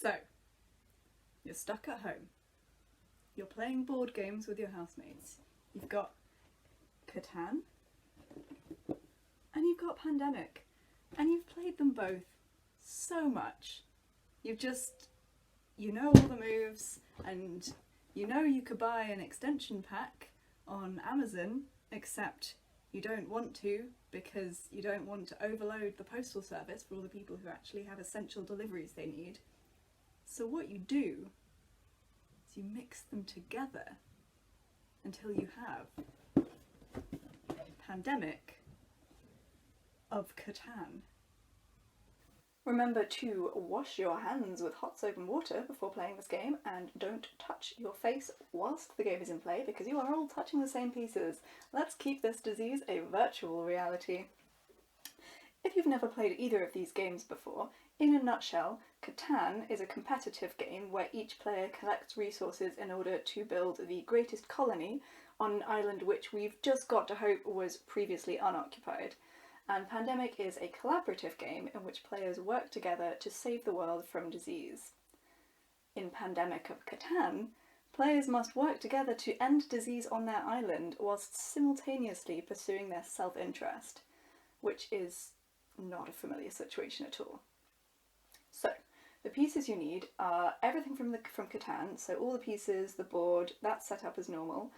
So, you're stuck at home. You're playing board games with your housemates. You've got Catan and you've got Pandemic. And you've played them both so much. You know all the moves, and you know you could buy an extension pack on Amazon, except you don't want to because you don't want to overload the postal service for all the people who actually have essential deliveries they need. So what you do is you mix them together until you have Pandemic of Catan. Remember to wash your hands with hot soap and water before playing this game, and don't touch your face whilst the game is in play because you are all touching the same pieces. Let's keep this disease a virtual reality. If you've never played either of these games before, in a nutshell, Catan is a competitive game where each player collects resources in order to build the greatest colony on an island which we've just got to hope was previously unoccupied. And Pandemic is a collaborative game in which players work together to save the world from disease. In Pandemic of Catan, players must work together to end disease on their island whilst simultaneously pursuing their self-interest, which is not a familiar situation at all. So, the pieces you need are everything from Catan, so all the pieces, the board, that's set up as normal,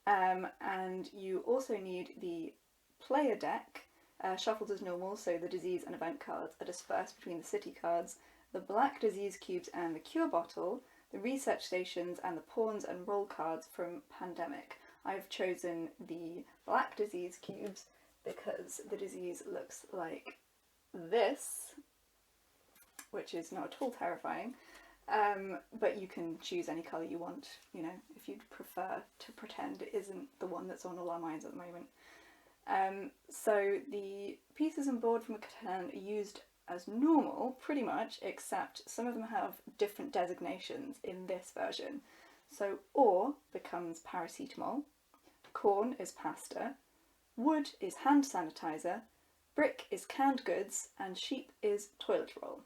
and you also need the player deck, shuffled as normal, so the disease and event cards are dispersed between the city cards, the black disease cubes and the cure bottle, the research stations and the pawns and roll cards from Pandemic. I've chosen the black disease cubes because the disease looks like this, which is not at all terrifying, but you can choose any colour you want, you know, if you'd prefer to pretend it isn't the one that's on all our minds at the moment. So the pieces and board from Catan are used as normal, pretty much, except some of them have different designations in this version. So ore becomes paracetamol, corn is pasta, wood is hand sanitizer, brick is canned goods, and sheep is toilet roll.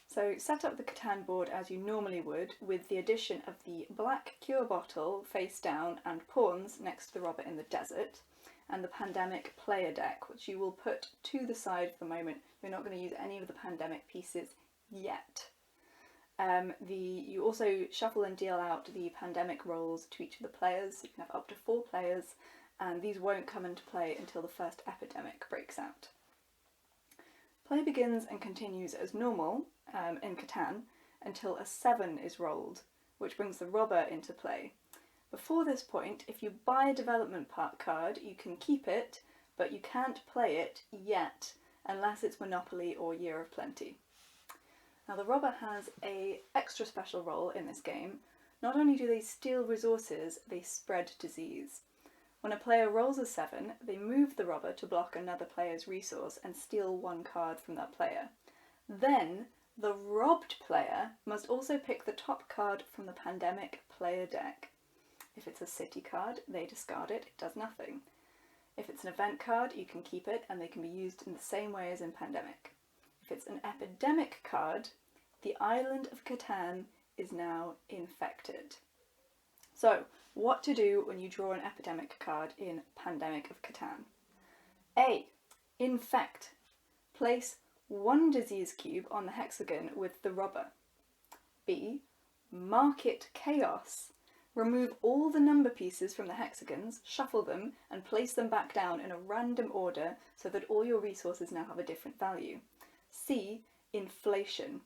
So set up the Catan board as you normally would, with the addition of the black cure bottle face down and pawns next to the robber in the desert, and the Pandemic player deck, which you will put to the side for the moment. You're not going to use any of the Pandemic pieces yet. You also shuffle and deal out the Pandemic rolls to each of the players, so you can have up to 4 players, and these won't come into play until the first epidemic breaks out. Play begins and continues as normal in Catan until a 7 is rolled, which brings the robber into play. Before this point, if you buy a development part card, you can keep it, but you can't play it yet, unless it's Monopoly or Year of Plenty. Now the robber has an extra special role in this game. Not only do they steal resources, they spread disease. When a player rolls a 7, they move the robber to block another player's resource and steal 1 card from that player. Then, the robbed player must also pick the top card from the Pandemic player deck. If it's a city card, they discard it, it does nothing. If it's an event card, you can keep it and they can be used in the same way as in Pandemic. If it's an epidemic card, the island of Catan is now infected. So, what to do when you draw an epidemic card in Pandemic of Catan? A. Infect. Place 1 disease cube on the hexagon with the robber. B. Mark it chaos. Remove all the number pieces from the hexagons, shuffle them, and place them back down in a random order so that all your resources now have a different value. C. Inflation.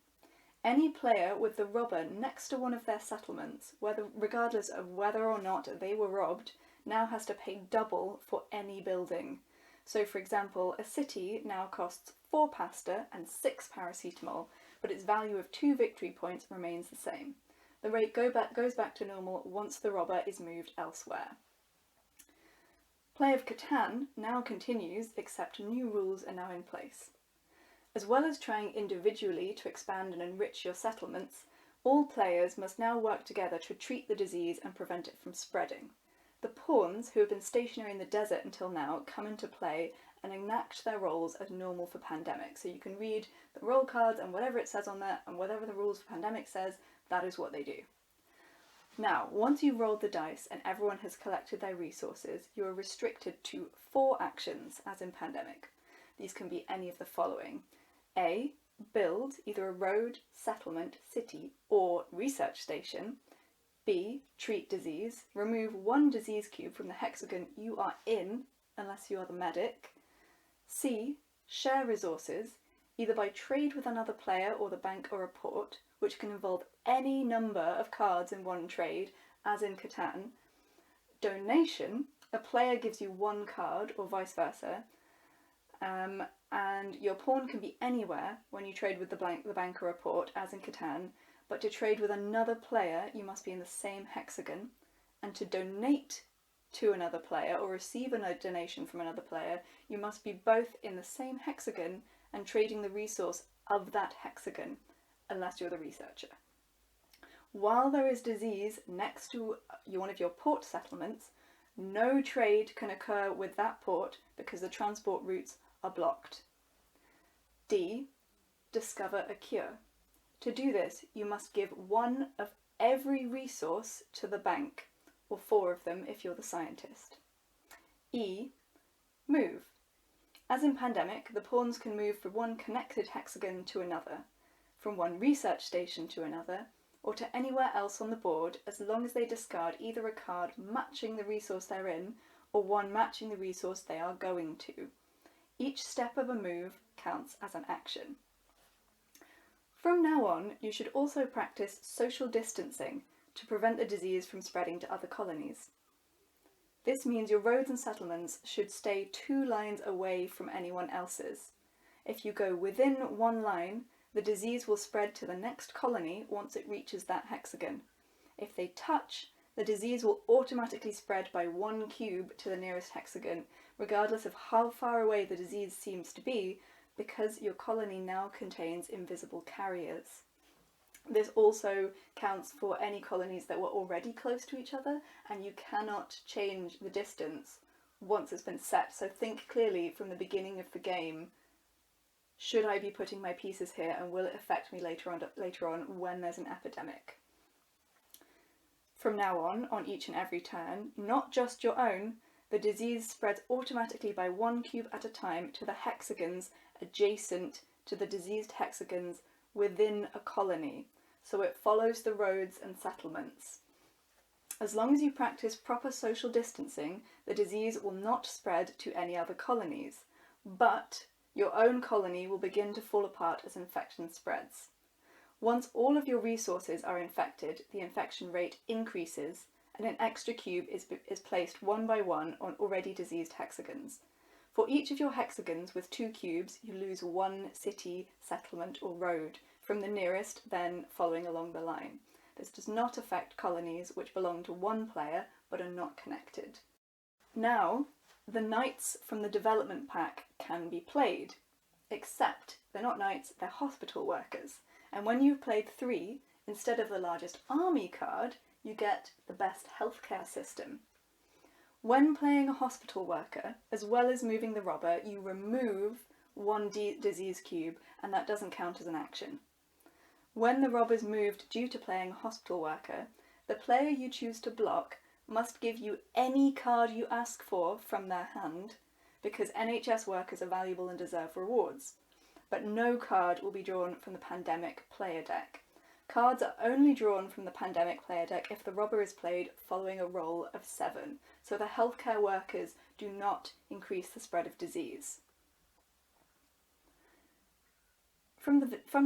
Any player with the robber next to one of their settlements, regardless of whether or not they were robbed, now has to pay double for any building. So for example, a city now costs 4 pasta and 6 paracetamol, but its value of 2 victory points remains the same. The rate goes back to normal once the robber is moved elsewhere. Play of Catan now continues, except new rules are now in place. As well as trying individually to expand and enrich your settlements, all players must now work together to treat the disease and prevent it from spreading. The pawns, who have been stationary in the desert until now, come into play and enact their roles as normal for Pandemic. So you can read the roll cards and whatever it says on there, and whatever the rules for Pandemic says, that is what they do. Now, once you've rolled the dice and everyone has collected their resources, you are restricted to 4 actions, as in Pandemic. These can be any of the following. A. Build either a road, settlement, city, or research station. B. Treat disease. Remove 1 disease cube from the hexagon you are in, unless you are the medic. C. Share resources, either by trade with another player or the bank or a port, which can involve any number of cards in one trade, as in Catan. Donation, a player gives you 1 card, or vice versa, and your pawn can be anywhere when you trade with the bank or a port, as in Catan, but to trade with another player you must be in the same hexagon, and to donate to another player or receive a donation from another player you must be both in the same hexagon and trading the resource of that hexagon, unless you're the researcher. While there is disease next to one of your port settlements, no trade can occur with that port because the transport routes are blocked. D. Discover a cure. To do this, you must give 1 of every resource to the bank, or 4 of them if you're the scientist. E. Move. As in Pandemic, the pawns can move from 1 connected hexagon to another, from 1 research station to another, or to anywhere else on the board, as long as they discard either a card matching the resource they're in, or 1 matching the resource they are going to. Each step of a move counts as an action. From now on, you should also practice social distancing to prevent the disease from spreading to other colonies. This means your roads and settlements should stay 2 lines away from anyone else's. If you go within 1 line, the disease will spread to the next colony once it reaches that hexagon. If they touch, the disease will automatically spread by 1 cube to the nearest hexagon, regardless of how far away the disease seems to be, because your colony now contains invisible carriers. This also counts for any colonies that were already close to each other, and you cannot change the distance once it's been set. So think clearly from the beginning of the game, should I be putting my pieces here and will it affect me later on when there's an epidemic? From now on each and every turn, not just your own, the disease spreads automatically by 1 cube at a time to the hexagons adjacent to the diseased hexagons within a colony, so it follows the roads and settlements. As long as you practice proper social distancing, the disease will not spread to any other colonies, but your own colony will begin to fall apart as infection spreads. Once all of your resources are infected, the infection rate increases, and an extra cube is placed 1 by 1 on already diseased hexagons. For each of your hexagons with 2 cubes, you lose 1 city, settlement, or road from the nearest, then following along the line. This does not affect colonies which belong to 1 player but are not connected. Now, the knights from the development pack can be played, except they're not knights, they're hospital workers. And when you've played 3, instead of the largest army card, you get the best healthcare system. When playing a hospital worker, as well as moving the robber, you remove 1 disease cube, and that doesn't count as an action. When the robber's moved due to playing a hospital worker, the player you choose to block must give you any card you ask for from their hand, because NHS workers are valuable and deserve rewards. But no card will be drawn from the Pandemic player deck. Cards are only drawn from the Pandemic player deck if the robber is played following a roll of 7, so the healthcare workers do not increase the spread of disease. From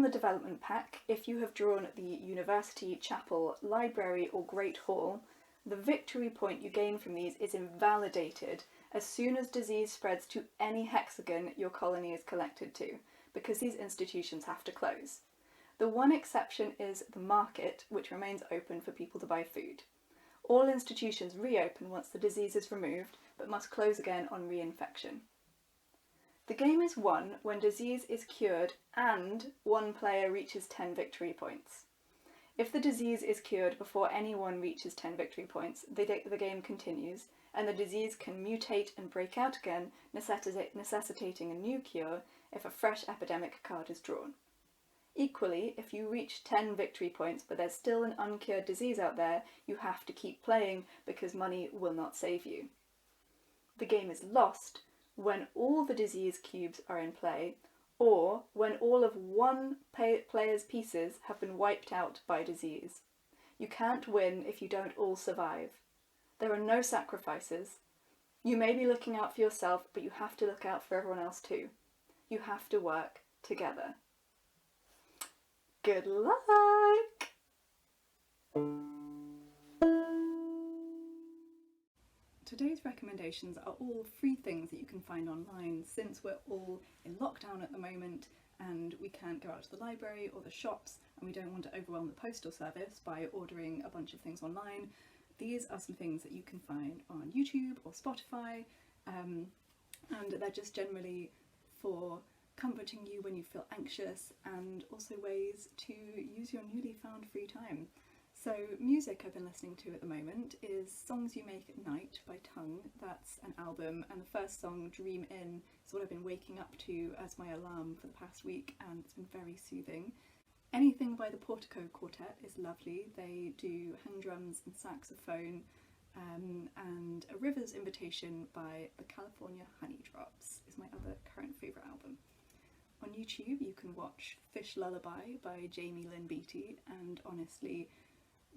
the development pack, if you have drawn the university, chapel, library or great hall, the victory point you gain from these is invalidated as soon as disease spreads to any hexagon your colony is collected to, because these institutions have to close. The one exception is the market, which remains open for people to buy food. All institutions reopen once the disease is removed, but must close again on reinfection. The game is won when disease is cured and 1 player reaches 10 victory points. If the disease is cured before anyone reaches 10 victory points, the game continues, and the disease can mutate and break out again, necessitating a new cure if a fresh epidemic card is drawn. Equally, if you reach 10 victory points but there's still an uncured disease out there, you have to keep playing because money will not save you. The game is lost when all the disease cubes are in play, or when all of one player's pieces have been wiped out by disease. You can't win if you don't all survive. There are no sacrifices. You may be looking out for yourself, but you have to look out for everyone else too. You have to work together. Good luck! Today's recommendations are all free things that you can find online, since we're all in lockdown at the moment and we can't go out to the library or the shops, and we don't want to overwhelm the postal service by ordering a bunch of things online. These are some things that you can find on YouTube or Spotify, and they're just generally for comforting you when you feel anxious, and also ways to use your newly found free time. So music I've been listening to at the moment is Songs You Make at Night by Tongue. That's an album, and the first song, Dream In, is what I've been waking up to as my alarm for the past week, and it's been very soothing. Anything by the Portico Quartet is lovely. They do hand drums and saxophone, and A River's Invitation by the California Honeydrops is my other current favourite album. On YouTube you can watch Fish Lullaby by Jamie Lynn Beattie, and honestly,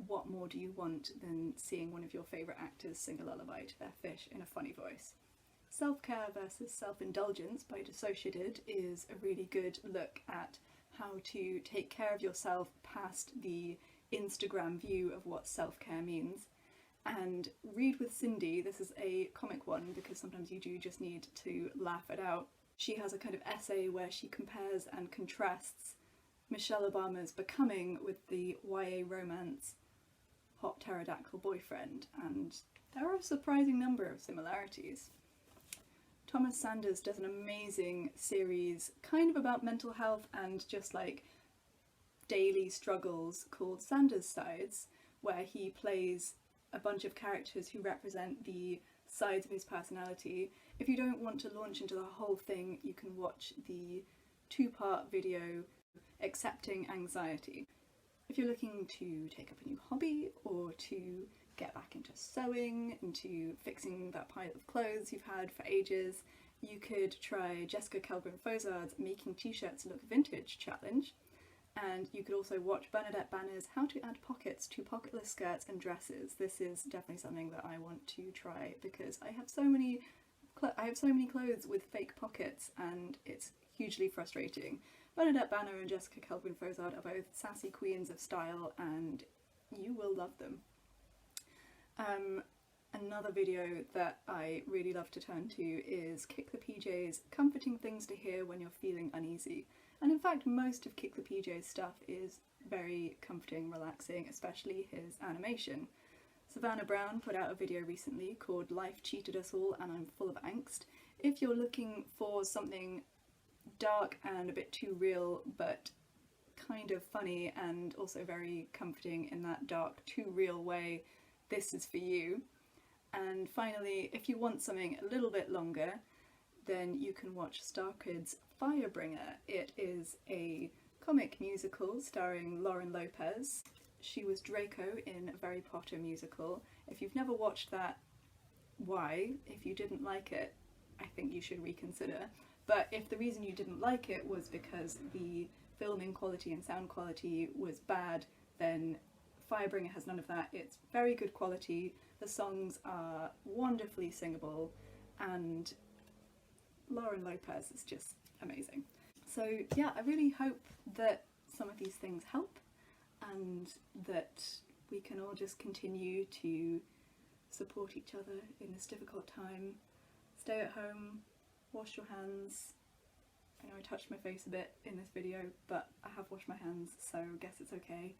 what more do you want than seeing one of your favourite actors sing a lullaby to their fish in a funny voice? Self-Care versus Self-Indulgence by DissociaDID is a really good look at how to take care of yourself past the Instagram view of what self-care means. And Read with Cindy, this is a comic one because sometimes you do just need to laugh it out. She has a kind of essay where she compares and contrasts Michelle Obama's Becoming with the YA romance Hot Pterodactyl Boyfriend, and there are a surprising number of similarities. Thomas Sanders does an amazing series kind of about mental health and just like daily struggles called Sanders Sides, where he plays a bunch of characters who represent the sides of his personality. If you don't want to launch into the whole thing, you can watch the 2-part video Accepting Anxiety. If you're looking to take up a new hobby, or to get back into sewing, into fixing that pile of clothes you've had for ages, you could try Jessica Kellgren-Fozard's Making T-Shirts Look Vintage challenge. And you could also watch Bernadette Banner's How to Add Pockets to Pocketless Skirts and Dresses. This is definitely something that I want to try because I have so many clothes with fake pockets and it's hugely frustrating. Bernadette Banner and Jessica Kellgren-Fozard are both sassy queens of style and you will love them. Another video that I really love to turn to is Kick the PJ's Comforting Things to Hear When You're Feeling Uneasy. And in fact most of Kick the PJ's stuff is very comforting, relaxing, especially his animation. Savannah Brown put out a video recently called Life Cheated Us All and I'm Full of Angst. If you're looking for something dark and a bit too real but kind of funny and also very comforting in that dark, too real way, this is for you. And finally, if you want something a little bit longer, then you can watch Starkid's Firebringer. It is a comic musical starring Lauren Lopez. She was Draco in a Harry Potter musical. If you've never watched that, why? If you didn't like it, I think you should reconsider. But if the reason you didn't like it was because the filming quality and sound quality was bad, then Firebringer has none of that. It's very good quality, the songs are wonderfully singable, and Lauren Lopez is just amazing. So yeah, I really hope that some of these things help and that we can all just continue to support each other in this difficult time. Stay at home, wash your hands. I know I touched my face a bit in this video, but I have washed my hands, so I guess it's okay.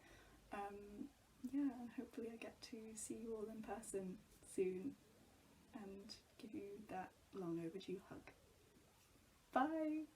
Yeah, and hopefully I get to see you all in person soon and give you that long overdue hug. Bye!